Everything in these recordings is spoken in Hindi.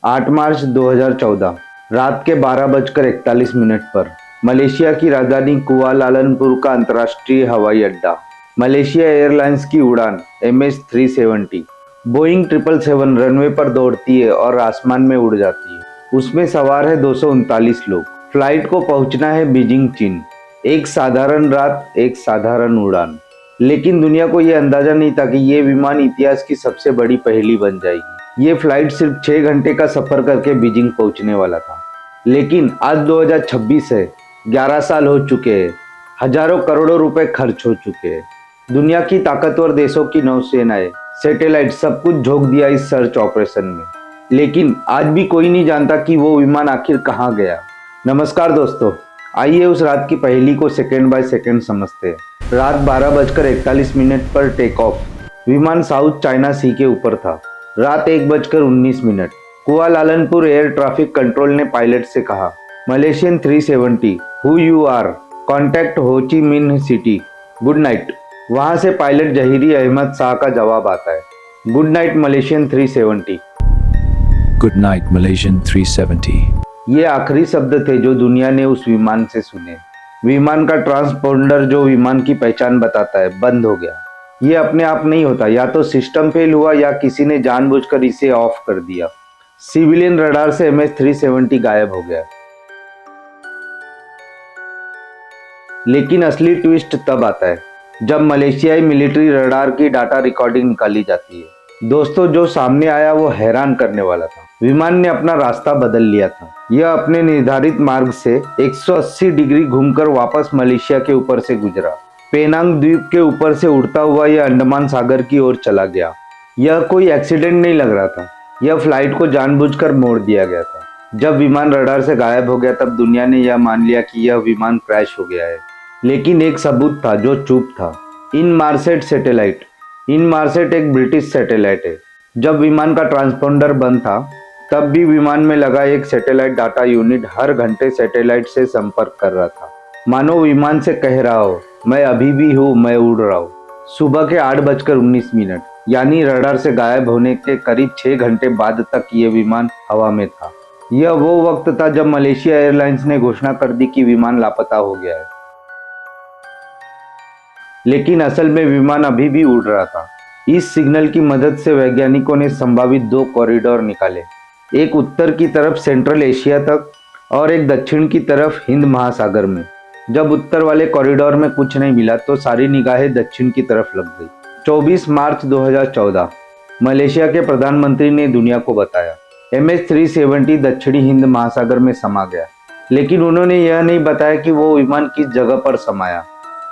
8 मार्च 2014 रात के 12:41 पर मलेशिया की राजधानी कुआलालंपुर का अंतर्राष्ट्रीय हवाई अड्डा। मलेशिया एयरलाइंस की उड़ान MH370 बोइंग 777 रनवे पर दौड़ती है और आसमान में उड़ जाती है। उसमें सवार है 239 लोग। फ्लाइट को पहुंचना है बीजिंग, चीन। एक साधारण रात, एक साधारण उड़ान। लेकिन दुनिया को यह अंदाजा नहीं था कि ये विमान इतिहास की सबसे बड़ी पहेली बन जाएगी। ये फ्लाइट सिर्फ 6 घंटे का सफर करके बीजिंग पहुंचने वाला था। लेकिन आज 2026 है, 11 साल हो चुके हैं, हजारों करोड़ों रुपए खर्च हो चुके हैं। दुनिया की ताकतवर देशों की नौसेनाएं, सैटेलाइट सब कुछ झोंक दिया इस सर्च ऑपरेशन में। लेकिन आज भी कोई नहीं जानता कि वो विमान आखिर कहाँ गया। नमस्कार दोस्तों, आइए उस रात की पहेली को सेकंड बाय सेकंड समझते हैं। रात 12:41 पर टेक ऑफ। विमान साउथ चाइना सी के ऊपर था। रात 1:19 कुआलालंपुर एयर ट्रैफिक कंट्रोल ने पायलट से कहा, Malaysian 370 who you are, contact Ho Chi Minh city, good night. वहां से पायलट जहीरी अहमद शाह का जवाब आता है, good night Malaysian 370। Good night Malaysian 370। ये आखिरी शब्द थे जो दुनिया ने उस विमान से सुने। विमान का ट्रांसपोंडर जो विमान की पहचान बताता है, बंद हो गया। ये अपने आप नहीं होता, या तो सिस्टम फेल हुआ या किसी ने जानबूझकर इसे ऑफ कर दिया। सिविलियन रडार से MH370 गायब हो गया। लेकिन असली ट्विस्ट तब आता है जब मलेशियाई मिलिट्री रडार की डाटा रिकॉर्डिंग निकाली जाती है। दोस्तों, जो सामने आया वो हैरान करने वाला था। विमान ने अपना रास्ता बदल लिया था। यह अपने निर्धारित मार्ग से 180 डिग्री घूमकर वापस मलेशिया के ऊपर से गुजरा। पेनांग द्वीप के ऊपर से उड़ता हुआ यह अंडमान सागर की ओर चला गया। यह कोई एक्सीडेंट नहीं लग रहा था, यह फ्लाइट को जानबूझकर मोड़ दिया गया था। जब विमान रडार से गायब हो गया तब दुनिया ने यह मान लिया कि यह विमान क्रैश हो गया है। लेकिन एक सबूत था जो चुप था, इनमार्सेट सैटेलाइट। इनमार्सेट एक ब्रिटिश सैटेलाइट है। जब विमान का ट्रांसपोंडर बंद था तब भी विमान में लगा एक सैटेलाइट डाटा यूनिट हर घंटे सैटेलाइट से संपर्क कर रहा था, मानो विमान से कह रहा हो, मैं अभी भी हूँ, मैं उड़ रहा हूँ। सुबह के 8:19 यानी रडार से गायब होने के करीब 6 घंटे बाद तक ये विमान हवा में था। यह वो वक्त था जब मलेशिया एयरलाइंस ने घोषणा कर दी कि विमान लापता हो गया है। लेकिन असल में विमान अभी भी उड़ रहा था। इस सिग्नल की मदद से वैज्ञानिकों ने संभावित 2 कॉरिडोर निकाले, एक उत्तर की तरफ सेंट्रल एशिया तक और एक दक्षिण की तरफ हिंद महासागर में। जब उत्तर वाले कॉरिडोर में कुछ नहीं मिला तो सारी निगाहें दक्षिण की तरफ लग गई। 24 मार्च 2014 मलेशिया के प्रधानमंत्री ने दुनिया को बताया, MH370 दक्षिणी हिंद महासागर में समा गया। लेकिन उन्होंने यह नहीं बताया कि वो विमान किस जगह पर समाया।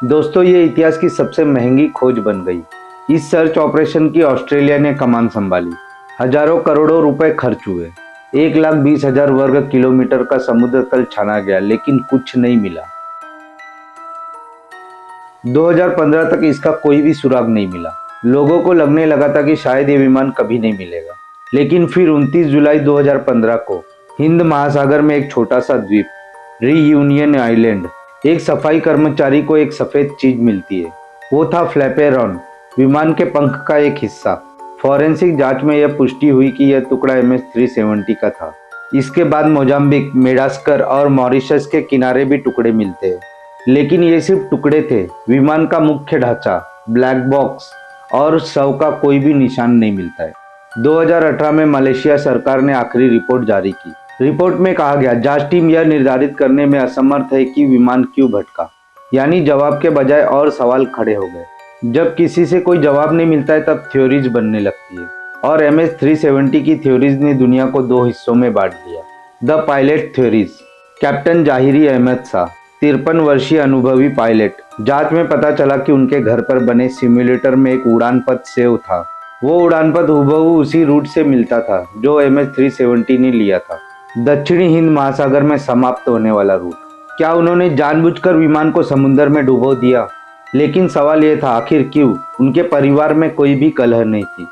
दोस्तों, ये इतिहास की सबसे महंगी खोज बन गई। इस सर्च ऑपरेशन की ऑस्ट्रेलिया ने कमान संभाली। हजारों करोड़ों रुपए खर्च हुए। 1,20,000 वर्ग किलोमीटर का समुद्र तल छाना गया, लेकिन कुछ नहीं मिला। 2015 तक इसका कोई भी सुराग नहीं मिला। लोगों को लगने लगा था कि शायद ये विमान कभी नहीं मिलेगा। लेकिन फिर 29 जुलाई 2015 को हिंद महासागर में एक छोटा सा द्वीप, रीयूनियन आइलैंड, एक सफाई कर्मचारी को एक सफेद चीज मिलती है। वो था फ्लैपेरॉन, विमान के पंख का एक हिस्सा। फॉरेंसिक जांच में यह पुष्टि हुई कि यह टुकड़ा MH370 का था। इसके बाद मोजाम्बिक, मेडागास्कर और मॉरिशस के किनारे भी टुकड़े मिलते हैं। लेकिन ये सिर्फ टुकड़े थे। विमान का मुख्य ढांचा, ब्लैक बॉक्स और शव का कोई भी निशान नहीं मिलता है। 2018 में मलेशिया सरकार ने आखिरी रिपोर्ट जारी की। रिपोर्ट में कहा गया, जांच टीम यह निर्धारित करने में असमर्थ है कि विमान क्यों भटका। यानी जवाब के बजाय और सवाल खड़े हो गए। जब किसी से कोई जवाब नहीं मिलता है तब थ्योरीज बनने लगती है। और MH370 की थ्योरीज ने दुनिया को 2 हिस्सों में बांट दिया। The pilot theories. Captain Zaharie Ahmad Shah, 53 वर्षीय अनुभवी पायलट। जांच में पता चला कि उनके घर पर बने सिम्युलेटर में एक उड़ान पथ सेव था। वो उड़ान पथ हुबहू उसी रूट से मिलता था जो MH370 ने लिया था, दक्षिणी हिंद महासागर में समाप्त होने वाला रूट। क्या उन्होंने जानबूझकर विमान को समुद्र में डुबो दिया? लेकिन सवाल यह था, आखिर क्यों? उनके परिवार में कोई भी कलह नहीं थी,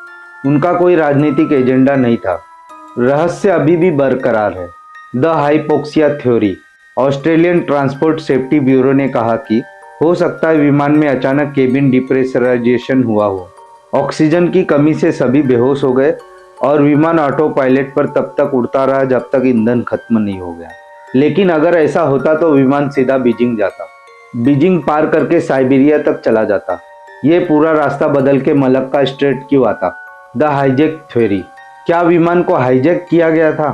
उनका कोई राजनीतिक एजेंडा नहीं था। रहस्य अभी भी बरकरार है। The hypoxia theory. Australian transport safety bureau ने कहा कि हो सकता है विमान में अचानक केबिन डिप्रेशराइजेशन हुआ हो। ऑक्सीजन की कमी से सभी बेहोश हो गए और विमान ऑटो पायलट पर तब तक उड़ता रहा जब तक ईंधन खत्म नहीं हो गया। लेकिन अगर ऐसा होता तो विमान सीधा बीजिंग जाता, बीजिंग पार करके साइबेरिया तक चला जाता। ये पूरा रास्ता बदल के मलक्का स्ट्रेट क्यों आता? The hijack theory. क्या विमान को हाईजैक किया गया था?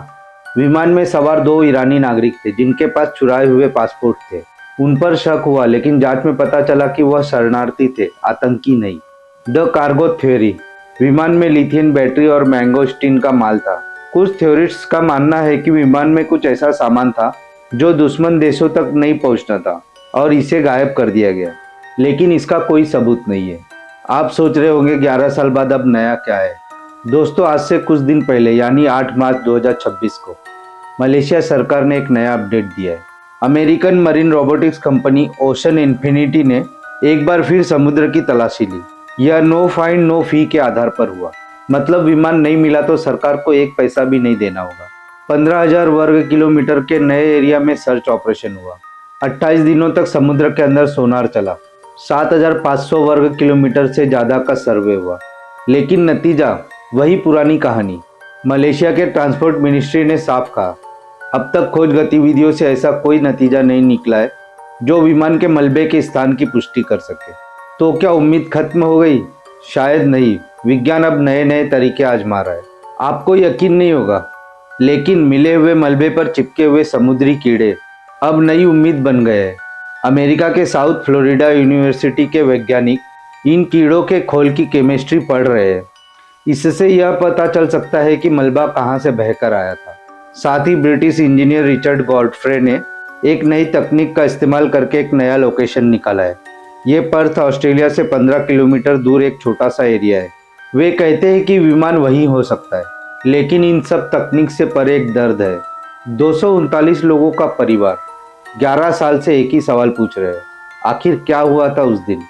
विमान में सवार 2 ईरानी नागरिक थे जिनके पास चुराए हुए पासपोर्ट थे। उन पर शक हुआ लेकिन जांच में पता चला कि वह शरणार्थी थे, आतंकी नहीं। The cargo theory. विमान में लिथियम बैटरी और मैंगोस्टीन का माल था। कुछ थ्योरिस्ट्स का मानना है कि विमान में कुछ ऐसा सामान था जो दुश्मन देशों तक नहीं पहुंचना था और इसे गायब कर दिया गया, लेकिन इसका कोई सबूत नहीं है। आप सोच रहे होंगे 11 साल बाद अब नया क्या है? दोस्तों, आज से कुछ दिन पहले यानी 8 मार्च 2026 को मलेशिया सरकार ने एक नया अपडेट दिया है। American marine robotics company ocean infinity ने एक बार फिर समुद्र की तलाशी ली। यह नो फाइंड नो फी के आधार पर हुआ, मतलब विमान नहीं मिला तो सरकार को 1 पैसा भी नहीं देना होगा। 15,000 वर्ग किलोमीटर के नए एरिया में सर्च ऑपरेशन हुआ। 28 दिनों तक समुद्र के अंदर सोनार चला। 7,500 वर्ग किलोमीटर से ज़्यादा का सर्वे हुआ, लेकिन नतीजा वही पुरानी कहानी। मलेशिया के ट्रांसपोर्ट मिनिस्ट्री ने साफ कहा, अब तक खोज गतिविधियों से ऐसा कोई नतीजा नहीं निकला है जो विमान के मलबे के स्थान की पुष्टि कर सके। तो क्या उम्मीद खत्म हो गई? शायद नहीं। विज्ञान अब नए नए तरीके आजमा रहा है। आपको यकीन नहीं होगा, लेकिन मिले हुए मलबे पर चिपके हुए समुद्री कीड़े अब नई उम्मीद बन गए हैं। अमेरिका के साउथ फ्लोरिडा यूनिवर्सिटी के वैज्ञानिक इन कीड़ों के खोल की केमिस्ट्री पढ़ रहे हैं। इससे यह पता चल सकता है कि मलबा कहाँ से बहकर आया था। साथ ही ब्रिटिश इंजीनियर रिचर्ड गॉडफ्रे ने एक नई तकनीक का इस्तेमाल करके एक नया लोकेशन निकाला है। ये पर्थ ऑस्ट्रेलिया से 15 किलोमीटर दूर एक छोटा सा एरिया है। वे कहते हैं कि विमान वहीं हो सकता है, लेकिन इन सब तकनीक से परे एक दर्द है। 239 लोगों का परिवार 11 साल से एक ही सवाल पूछ रहे हैं, आखिर क्या हुआ था उस दिन?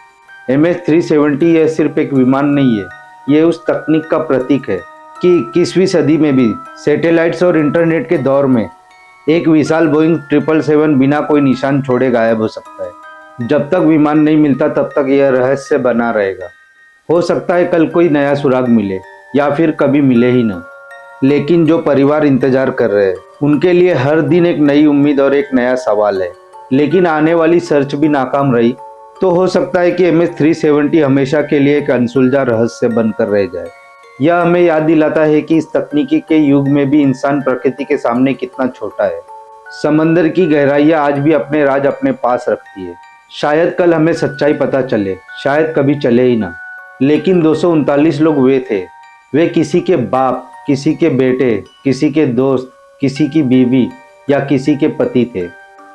MH370 यह सिर्फ एक विमान नहीं है, ये उस तकनीक का प्रतीक है कि 21वीं सदी में भी सैटेलाइट्स और इंटरनेट के दौर में एक विशाल बोइंग 777 बिना कोई निशान छोड़े गायब हो सकता है। जब तक विमान नहीं मिलता तब तक यह रहस्य बना रहेगा। हो सकता है कल कोई नया सुराग मिले या फिर कभी मिले ही ना, लेकिन जो परिवार इंतजार कर रहे हैं उनके लिए हर दिन एक नई उम्मीद और एक नया सवाल है। लेकिन आने वाली सर्च भी नाकाम रही तो हो सकता है कि MH370 हमेशा के लिए एक अनसुलझा रहस्य बनकर रह जाए। यह हमें याद दिलाता है कि इस तकनीकी के युग में भी इंसान प्रकृति के सामने कितना छोटा है। समंदर की गहराइयाँ आज भी अपने राज अपने पास रखती है। शायद कल हमें सच्चाई पता चले, शायद कभी चले ही ना, लेकिन 239 लोग वे थे। वे किसी के बाप, किसी के बेटे, किसी के दोस्त, किसी की बीवी या किसी के पति थे।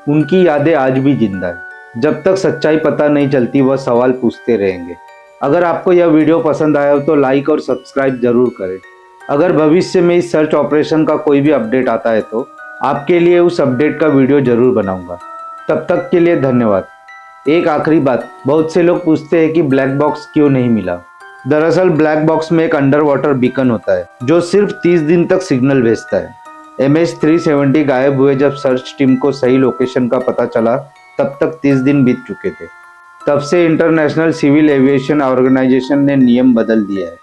उनकी यादें आज भी जिंदा है। जब तक सच्चाई पता नहीं चलती वह सवाल पूछते रहेंगे। अगर आपको यह वीडियो पसंद आया हो तो लाइक और सब्सक्राइब जरूर करें। अगर भविष्य में इस सर्च ऑपरेशन का कोई भी अपडेट आता है तो आपके लिए उस अपडेट का वीडियो जरूर बनाऊंगा। तब तक के लिए धन्यवाद। एक आखिरी बात, बहुत से लोग पूछते हैं कि ब्लैक बॉक्स क्यों नहीं मिला। दरअसल ब्लैक बॉक्स में एक अंडर वाटर बीकन होता है जो सिर्फ 30 दिन तक सिग्नल भेजता है। MH370 गायब हुए जब सर्च टीम को सही लोकेशन का पता चला तब तक 30 दिन बीत चुके थे। तब से इंटरनेशनल सिविल एविएशन ऑर्गेनाइजेशन ने नियम बदल दिया है।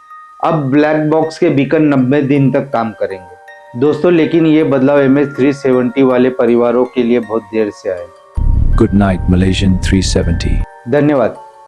अब ब्लैक बॉक्स के बीकन 90 दिन तक काम करेंगे दोस्तों, लेकिन ये बदलाव MH370 वाले परिवारों के लिए बहुत देर से आए। Good night, Malaysian 370. धन्यवाद।